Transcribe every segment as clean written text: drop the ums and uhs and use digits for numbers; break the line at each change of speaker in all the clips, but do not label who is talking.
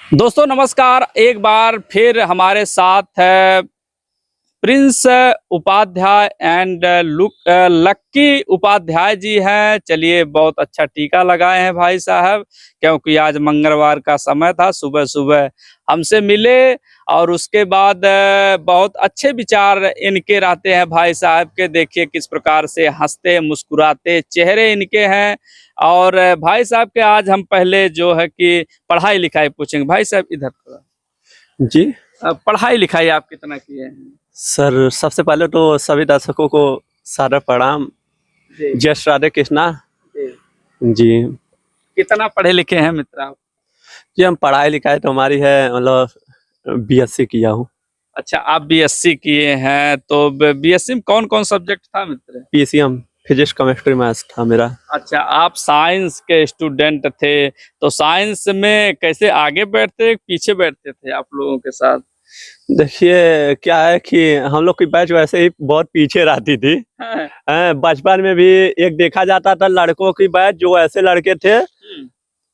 दोस्तों नमस्कार। एक बार फिर हमारे साथ है प्रिंस उपाध्याय एंड लक्की उपाध्याय जी हैं। चलिए, बहुत अच्छा टीका लगाए हैं भाई साहब, क्योंकि आज मंगलवार का समय था। सुबह सुबह हमसे मिले और उसके बाद बहुत अच्छे विचार इनके रहते हैं भाई साहब के। देखिए किस प्रकार से हंसते मुस्कुराते चेहरे इनके हैं। और भाई साहब के आज हम पहले जो है कि पढ़ाई लिखाई पूछेंगे। भाई साहब इधर
जी
पढ़ाई लिखाई आप कितना किए हैं?
सर, सबसे पहले तो सभी दर्शकों को सादर प्रणाम।
जी
जय श्री राधे कृष्णा
जी।
जी।
कितना पढ़े लिखे हैं मित्र आप?
जी हम पढ़ाई लिखाई तो हमारी है, मतलब बीएससी किया हूँ।
अच्छा, आप बीएससी किए हैं, तो बीएससी में कौन कौन सब्जेक्ट था मित्र?
पीसीएम, फिजिक्स केमिस्ट्री मैथ्स था मेरा।
अच्छा, आप साइंस के स्टूडेंट थे, तो साइंस में कैसे आगे बैठते पीछे बैठते थे आप लोगों के साथ?
देखिए क्या है कि हम लोग की बैच वैसे ही बहुत पीछे रहती थी। बचपन में भी एक देखा जाता था लड़कों की बैच, जो ऐसे लड़के थे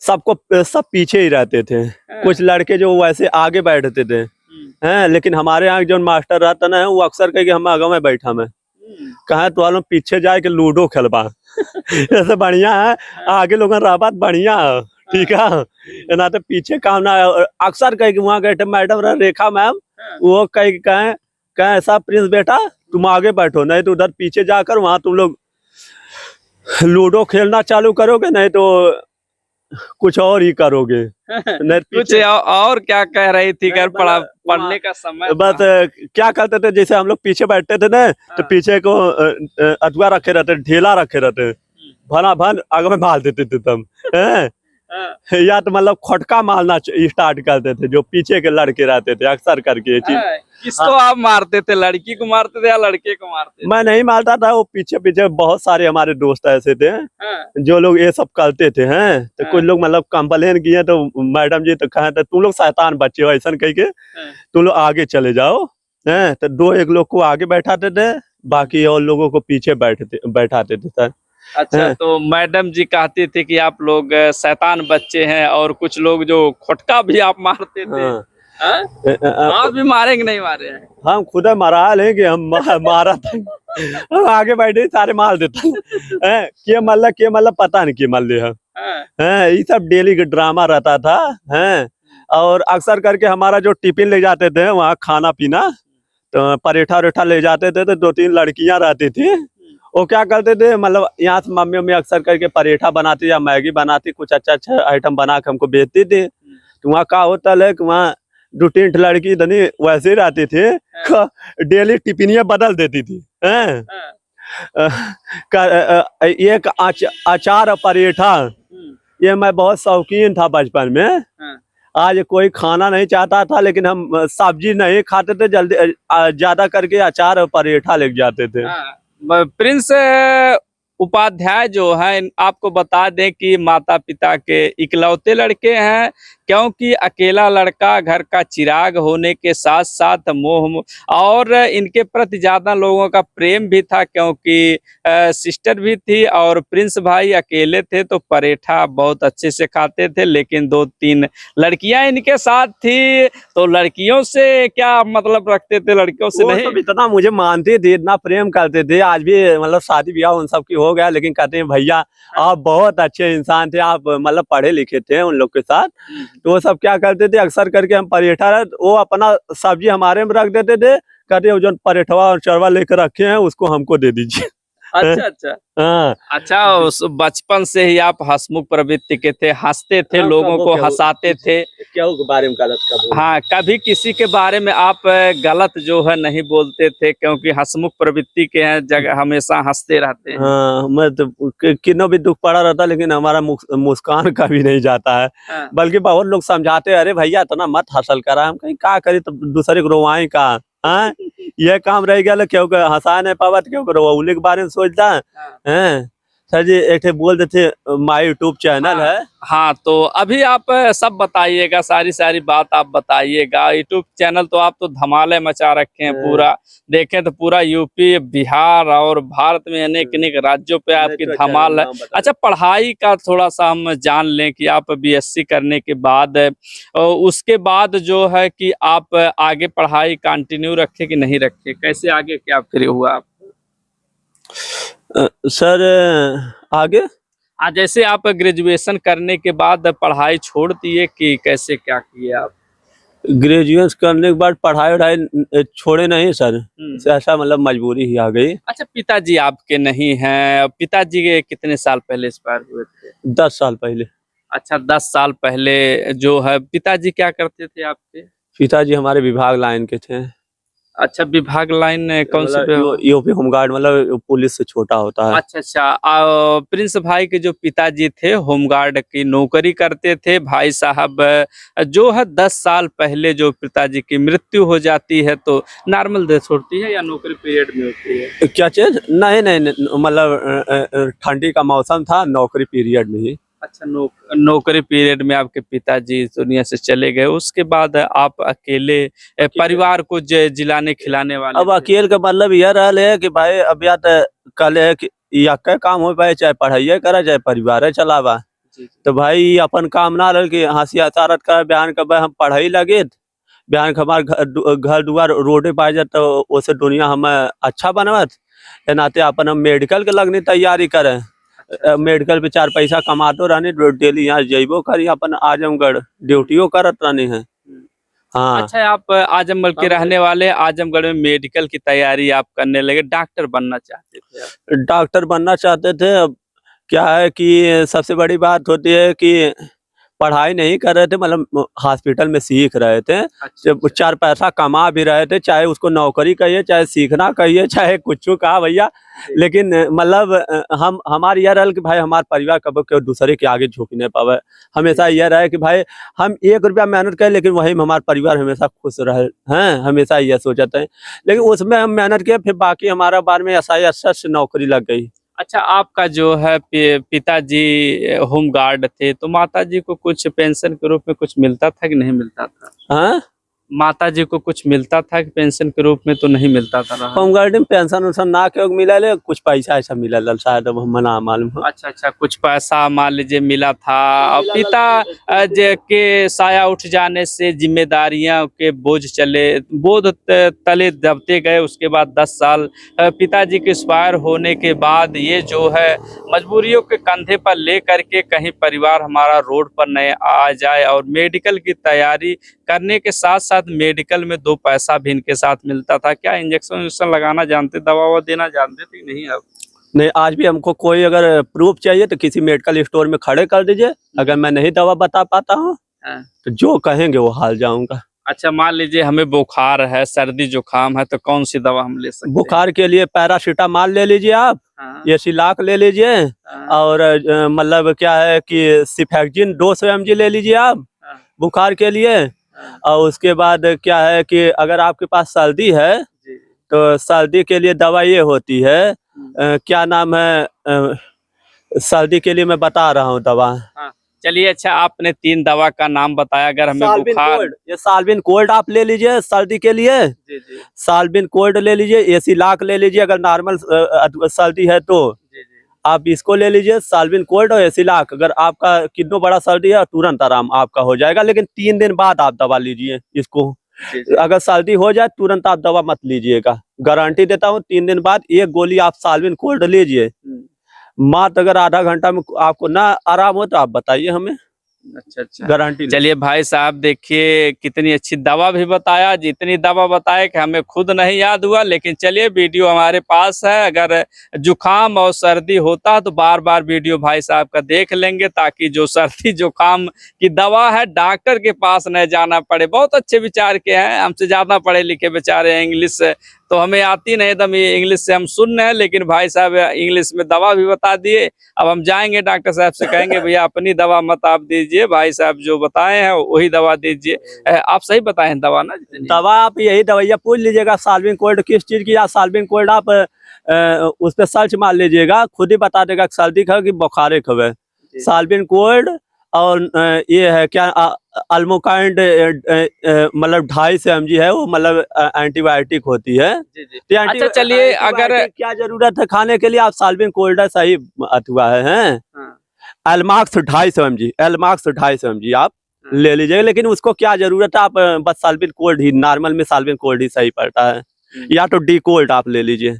सबको सब पीछे ही रहते थे। कुछ लड़के जो वैसे आगे बैठते थे हैं, लेकिन हमारे यहाँ जो मास्टर रहता ना, वो अक्सर कहे कि हम आगे में बैठा में कहा तो हम पीछे जाए के लूडो खेलबा। ऐसे बढ़िया है, आगे लोग बात बढ़िया है, ठीक है ना। तो पीछे काम ना, अक्सर कहे कि वहाँ गए मैडम रेखा मैम, वो कहे ऐसा प्रिंस बेटा तुम आगे बैठो, नहीं तो उधर पीछे जाकर वहाँ तुम लोग लूडो खेलना चालू करोगे, नहीं तो कुछ और ही करोगे।
कुछ और क्या कह रही थी? घर पढ़ने का समय
बस क्या करते थे, जैसे हम लोग पीछे बैठते थे ना, तो पीछे को अथवा रखे रहते, ढेला रखे रहते, भना भन आगे में मार देते थे तुम या तो मतलब खटका मारना स्टार्ट करते थे जो पीछे के लड़के रहते थे, अक्सर करके ये चीज।
किसको आप मारते थे? लड़की को मारते थे या लड़के को मारते थे?
मैं नहीं मारता था, वो पीछे पीछे बहुत सारे हमारे दोस्त ऐसे थे जो लोग ये सब करते थे हैं। तो कुछ लोग मतलब कंप्लेन किए, तो मैडम जी तो कहे थे तुम लोग शैतान बच्चे हो, ऐसा कह के तुम लोग आगे चले जाओ हैं। तो दो एक लोग को आगे बैठाते थे, बाकी और लोगों को पीछे बैठाते थे सर।
अच्छा, तो मैडम जी कहती थी कि आप लोग शैतान बच्चे हैं, और कुछ लोग जो खोटका भी आप मारते थे। आप भी मारे कि नहीं मारे हैं?
हम खुद मारा लेंगे, हम मारा था। हम आगे बैठे सारे मार देते के मतलब पता नहीं के मल्ल है। ये सब डेली का ड्रामा रहता था हैं। और अक्सर करके हमारा जो टिफिन ले जाते थे वहाँ खाना पीना, तो परेठा वरेठा ले जाते थे, तो दो तीन लड़कियां रहती थी, वो क्या करते थे, मतलब यहाँ से मम्मी अक्सर करके परेठा बनाती या मैगी बनाती, कुछ अच्छा अच्छा आइटम बना के हमको बेचती थी। तो वहाँ का होता है कि वहाँ दो तीन लड़की धनी वैसे ही रहती थी, डेली टिफिनिया बदल देती थी हैं। एक अचार और परेठा, ये मैं बहुत शौकीन था बचपन में। आज कोई खाना नहीं चाहता था, लेकिन हम सब्जी नहीं खाते थे, जल्दी ज्यादा करके अचार और परेठा लेके जाते थे।
प्रिंस उपाध्याय जो है, आपको बता दें कि माता पिता के इकलौते लड़के हैं, क्योंकि अकेला लड़का घर का चिराग होने के साथ साथ मोह और इनके प्रति ज्यादा लोगों का प्रेम भी था, क्योंकि सिस्टर भी थी और प्रिंस भाई अकेले थे, तो परेठा बहुत अच्छे से खाते थे। लेकिन दो तीन लड़कियां इनके साथ थी, तो लड़कियों से क्या मतलब रखते थे? लड़कियों से नहीं?
तो इतना मुझे मानते थे, इतना प्रेम करते थे। आज भी मतलब शादी ब्याह उन सब की हो गया, लेकिन कहते हैं भैया आप बहुत अच्छे इंसान थे, आप मतलब पढ़े लिखे थे उन लोग के साथ। तो वो सब क्या करते थे, अक्सर करके हम परेठा, वो अपना सब्जी हमारे में रख देते थे, कहते वो जो परेठवा और चरवा लेकर रखे हैं उसको हमको दे दीजिए।
अच्छा अच्छा।
हाँ।
अच्छा, उस बचपन से ही आप हंसमुख प्रवृत्ति के थे, हंसते थे, लोगों को हंसाते थे।
क्या बारे में गलत कब?
हाँ, कभी किसी के बारे में आप गलत जो है नहीं बोलते थे, क्योंकि हंसमुख प्रवृत्ति के हैं, जगह हमेशा हंसते रहते हैं।
हाँ, मैं तो किन्हों भी दुख पड़ा रहता, लेकिन हमारा मुस्कान कभी नहीं जाता है। बल्कि बहुत लोग समझाते, अरे भैया इतना मत हंसल करा, हम कहीं क्या करी तो दूसरे को रोवाई का। हाँ, ये काम रह गया, क्योंकि हंसा नहीं पावत, क्योंकि रोवले के बारे में सोचता है। सर जी एक ठे बोल देते माय यूट्यूब चैनल है।
हाँ, तो अभी आप सब बताइएगा, सारी बात आप बताइएगा। यूट्यूब चैनल तो आप तो धमाले मचा रखे हैं पूरा, देखें तो पूरा यूपी, बिहार और भारत में अनेक अनेक राज्यों पे आपकी धमाल है। अच्छा, पढ़ाई का थोड़ा सा हम जान लें कि आप बीएससी करने के बाद उसके बाद जो है कि आप आगे पढ़ाई कंटिन्यू रखे कि नहीं रखे, कैसे आगे क्या फिर हुआ आप?
सर आगे
जैसे आप ग्रेजुएशन करने के बाद पढ़ाई छोड़ दिए कि कैसे क्या किए आप?
ग्रेजुएशन करने के बाद पढ़ाई वढ़ाई छोड़े नहीं सर, ऐसा मतलब मजबूरी ही आ गई।
अच्छा, पिताजी आपके नहीं हैं, पिताजी के कितने साल पहले एक्सपायर हुए थे?
10 साल पहले।
अच्छा, 10 साल पहले जो है। पिताजी क्या करते थे आपके?
पिताजी हमारे विभाग लाइन के थे।
अच्छा, विभाग लाइन कौन सी?
यूपी होमगार्ड, मतलब पुलिस से छोटा होता है।
अच्छा, प्रिंस भाई के जो पिताजी थे होमगार्ड की नौकरी करते थे। भाई साहब जो है 10 साल पहले जो पिताजी की मृत्यु हो जाती है तो नॉर्मल डेथ होती है या नौकरी पीरियड में होती है?
क्या चीज? नहीं, मतलब ठंडी का मौसम था, नौकरी पीरियड में ही।
अच्छा, नौकरी पीरियड में आपके पिताजी दुनिया से चले गए। उसके बाद आप अकेले परिवार को जिलाने खिलाने वाले
अब अकेले का मतलब यह रहा है कि भाई अब या तो कल है कि या का काम हो पाए, चाहे पढ़ाई करा चाहे परिवार चलावा। तो भाई अपन काम ना रहे कि हंसी हसारत कर बयान कर हम पढ़ाई लगे, बयान हमारे घर दुआर रोडे पाए जाए तो उसे दुनिया हमें अच्छा बनवत है। नाते अपन हम मेडिकल के लगने तैयारी करें। मेडिकल पे 4 पैसा कमाते रहने, डेली यहाँ जइबो करी, अपन आजमगढ़ ड्यूटियों करत रहने हैं। हाँ।
अच्छा, आप आजमगढ़ के रहने वाले, आजमगढ़ में मेडिकल की तैयारी आप करने लगे, डॉक्टर बनना चाहते थे?
डॉक्टर बनना चाहते थे। अब क्या है कि सबसे बड़ी बात होती है कि पढ़ाई नहीं कर रहे थे, मतलब हॉस्पिटल में सीख रहे थे। जब 4 पैसा कमा भी रहे थे, चाहे उसको नौकरी कहिए चाहे सीखना कहिए चाहे कुछ कहा भैया, लेकिन मतलब हम हमारे यह रहा कि भाई हमारे परिवार कभी कोई दूसरे के आगे झुक नहीं पावे। हमेशा यह रहा कि भाई हम 1 रुपया मेहनत करें लेकिन वही में हमारा परिवार हमेशा खुश रहे हैं, हमेशा यह सोचते हैं। लेकिन उसमें हम मेहनत किए, फिर बाकी हमारा बार में SIS नौकरी लग गई।
अच्छा, आपका जो है पिताजी होम गार्ड थे तो माताजी को कुछ पेंशन के रूप में कुछ मिलता था कि नहीं मिलता था?
हाँ,
माताजी को कुछ मिलता था कि पेंशन के रूप में तो नहीं मिलता था?
होमगार्ड में पेंशन उन्शन ना के मिला, कुछ पैसा ऐसा मिला शायद, अब हम ना मालूम।
अच्छा, कुछ पैसा मान लीजिए मिला था। और पिता के साया उठ जाने से जिम्मेदारियां के बोझ तले दबते गए। उसके बाद 10 साल पिताजी के एक्सपायर होने के बाद ये जो है मजबूरियों के कंधे पर ले करके कहीं परिवार हमारा रोड पर न आ जाए, और मेडिकल की तैयारी करने के साथ साथ मेडिकल में 2 पैसा भी इनके साथ मिलता था। क्या इंजेक्शन लगाना जानते, दवा ववा देना जानते थे नहीं आप?
नहीं, आज भी हमको कोई अगर प्रूफ चाहिए तो किसी मेडिकल स्टोर में खड़े कर दीजिए। अगर मैं नहीं दवा बता पाता हूँ तो जो कहेंगे वो हाल जाऊंगा।
अच्छा, मान लीजिए हमें बुखार है, सर्दी जुकाम है, तो कौन सी दवा हम ले सकते हैं?
बुखार के लिए पैरासीटामॉल ले लीजिए आप, एसिलाक ले लीजिए, और मतलब क्या है कि सिफेक्जिन 200 mg ले लीजिए आप बुखार के लिए। और उसके बाद क्या है कि अगर आपके पास सर्दी है तो सर्दी के लिए दवा ये होती है, क्या नाम है, सर्दी के लिए मैं बता रहा हूँ दवा।
चलिए, अच्छा आपने 3 दवा का नाम बताया। अगर हमें बुखार,
ये साल्विन कोल्ड आप ले लीजिए सर्दी के लिए। साल्विन कोल्ड ले लीजिए, एसिलाक ले लीजिए अगर नॉर्मल सर्दी है तो आप इसको ले लीजिए, साल्विन कोल्ड और एसिलाक। अगर आपका कितना बड़ा सर्दी है तुरंत आराम आपका हो जाएगा, लेकिन 3 दिन बाद आप दवा लीजिए इसको। अगर सर्दी हो जाए तुरंत आप दवा मत लीजिएगा, गारंटी देता हूँ। 3 दिन बाद 1 गोली आप साल्विन कोल्ड लीजिए। मात्र अगर आधा घंटा में आपको ना आराम हो तो आप बताइए हमें।
अच्छा,
गारंटी।
चलिए भाई साहब, देखिए कितनी अच्छी दवा भी बताया, जितनी दवा बताए कि हमें खुद नहीं याद हुआ। लेकिन चलिए, वीडियो हमारे पास है, अगर जुकाम और सर्दी होता है तो बार बार वीडियो भाई साहब का देख लेंगे, ताकि जो सर्दी जुकाम की दवा है डॉक्टर के पास न जाना पड़े। बहुत अच्छे विचार के हैं, हमसे ज़्यादा पढ़े लिखे बेचारे हैं, इंग्लिश तो हमें आती नहीं, एकदम इंग्लिश से हम सुन रहे हैं, लेकिन भाई साहब इंग्लिश में दवा भी बता दिए। अब हम जाएंगे डॉक्टर साहब से कहेंगे भैया अपनी दवा मत आप दीजिए, भाई साहब जो बताए हैं वही दवा दीजिए। आप सही बताए हैं दवा ना?
दवा आप यही दवाइयाँ पूछ लीजिएगा, साल्विन कोल्ड किस चीज़ की, या साल्विन कोल्ड आप उस पर सर्च मार लीजिएगा, खुद ही बता देगा कि सर्दी का कि बुखारे कब है। साल्बिन कोल्ड और ये है क्या अल्मोकाइंड, मतलब 250 mg है वो, मतलब एंटीबायोटिक होती है।
जी जी।
तो
अच्छा चलिए, अगर
एंटीबायोटिक क्या जरूरत है खाने के लिए, आप साल्बिन कोल्ड सही अथवा है,
हाँ,
एलमाक्स 250 mg, एलमाक्स 250 mg आप
हाँ,
ले लीजिएगा। लेकिन उसको क्या जरूरत है, आप बस साल्बिन कोल्ड ही, नॉर्मल में साल्बिन कोल्ड ही सही पड़ता है, या तो डी कोल्ड आप ले लीजिए।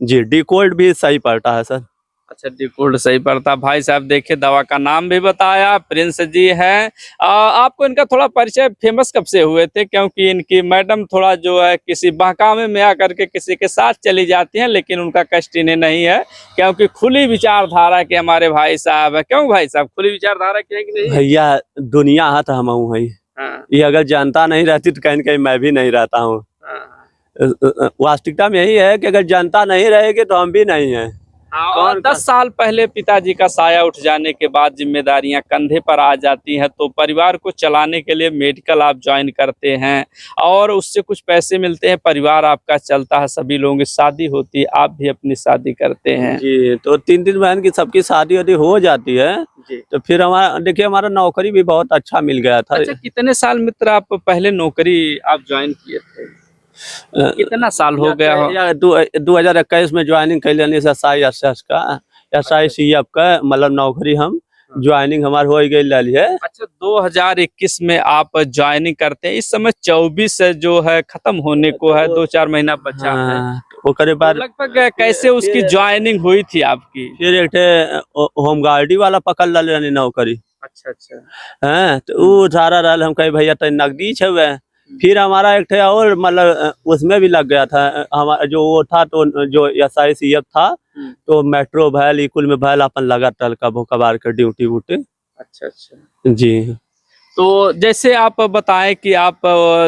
जी, डी कोल्ड भी सही पड़ता है सर।
अच्छा डिकोल्ड सही पड़ता। भाई साहब देखिए, दवा का नाम भी बताया, प्रिंस जी हैं। आपको इनका थोड़ा परिचय फेमस कब से हुए थे? क्योंकि इनकी मैडम थोड़ा जो है किसी बहकावे में आकर के किसी के साथ चली जाती हैं, लेकिन उनका कष्ट इन्हें नहीं है, क्योंकि खुली विचारधारा के हमारे भाई साहब है। क्यों भाई साहब, खुली विचारधारा की है कि नहीं?
भैया दुनिया है तो हम हूँ ही,
हाँ,
ये अगर जनता नहीं रहती तो कहीं न कहीं मैं भी नहीं रहता हूँ।
हाँ,
वास्तविकता में यही है कि अगर जनता नहीं रहेगी तो हम भी नहीं हैं।
हाँ। और 10 साल पहले पिताजी का साया उठ जाने के बाद जिम्मेदारियां कंधे पर आ जाती हैं, तो परिवार को चलाने के लिए मेडिकल आप ज्वाइन करते हैं और उससे कुछ पैसे मिलते हैं, परिवार आपका चलता है, सभी लोगों की शादी होती है, आप भी अपनी शादी करते हैं।
जी, तो 3 बहन की सबकी शादी वादी हो जाती है।
जी।
तो फिर हमारा देखिए, हमारा नौकरी भी बहुत अच्छा मिल गया था।
अच्छा, कितने साल मित्र आप पहले नौकरी आप ज्वाइन किए थे? कितना साल हो गया हो?
2021 में ज्वाइनिंग कैलियन SI का, SICF का, मतलब नौकरी हम ज्वाइनिंग हमार हो गई लाली है।
अच्छा, 2021 में आप ज्वाइनिंग करते हैं, इस समय 24 जो है खत्म होने को है, 2-4 महीना बचा है।
हाँ, ओकरे बाद
लगभग कैसे उसकी ज्वाइनिंग हुई थी आपकी?
फिर एक होमगार्डी वाला पकड़ लाली नौकरी।
अच्छा अच्छा।
हाँ, तो वो सारा रहल, हम कहे भैया तो नकदी छवे। फिर हमारा एक और मतलब उसमें भी लग गया था हमारा जो वो था, तो जो SICF था, तो मेट्रो भैल इकुल में भैल अपन लगा टल कबो कबार के ड्यूटी वूटी।
अच्छा अच्छा।
जी,
तो जैसे आप बताएं कि आप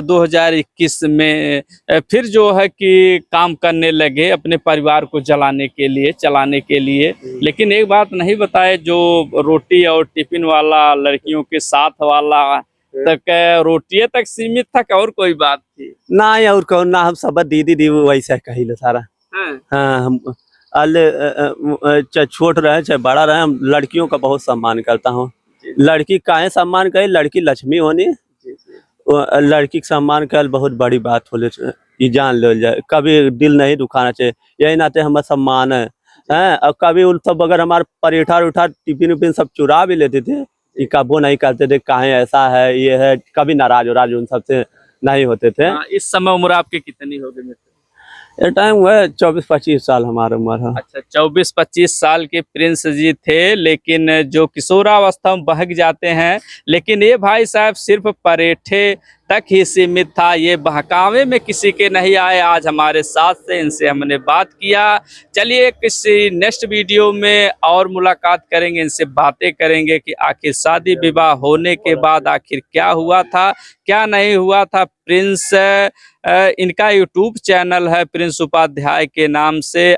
2021 में फिर जो है कि काम करने लगे अपने परिवार को चलाने के लिए, लेकिन एक बात नहीं बताए, जो रोटी और टिफिन वाला लड़कियों के साथ वाला तक रोटिये तक सीमित था क्या और कोई बात थी?
ना और कौन ना, हम सब दीदी दी वैसे कही सारा।
हाँ,
हाँ, हम चाहे छोट रहे चाहे बड़ा रहे, हम लड़कियों का बहुत सम्मान करता हूँ। लड़की काहे सम्मान करे, लड़की लक्ष्मी होनी, लड़की का सम्मान कर बहुत बड़ी बात होले, ये जान लो जाए, कभी दिल नहीं दुखाना चाहिए, यही नाते हमारा सम्मान है। और कभी उन सब अगर हमारे परेठा उठा टिफिन उफिन सब चुरा भी लेते थे, ये कबो नहीं करते थे, काहे ऐसा है ये है, कभी नाराज वराज उन सबसे नहीं होते थे।
इस समय उम्र आपकी कितनी हो गई मित्र?
ये टाइम हुआ 24-25 साल हमारा उम्र है।
अच्छा, 24-25 साल के प्रिंस जी थे, लेकिन जो किशोरावस्था में बहक जाते हैं, लेकिन ये भाई साहब सिर्फ परेठे तक ही सीमित था, ये बहकावे में किसी के नहीं आए। आज हमारे साथ से इनसे हमने बात किया। चलिए किसी नेक्स्ट वीडियो में और मुलाकात करेंगे, इनसे बातें करेंगे कि आखिर शादी विवाह होने के बाद आखिर क्या हुआ था, क्या नहीं हुआ था। प्रिंस इनका यूट्यूब चैनल है प्रिंस उपाध्याय के नाम से।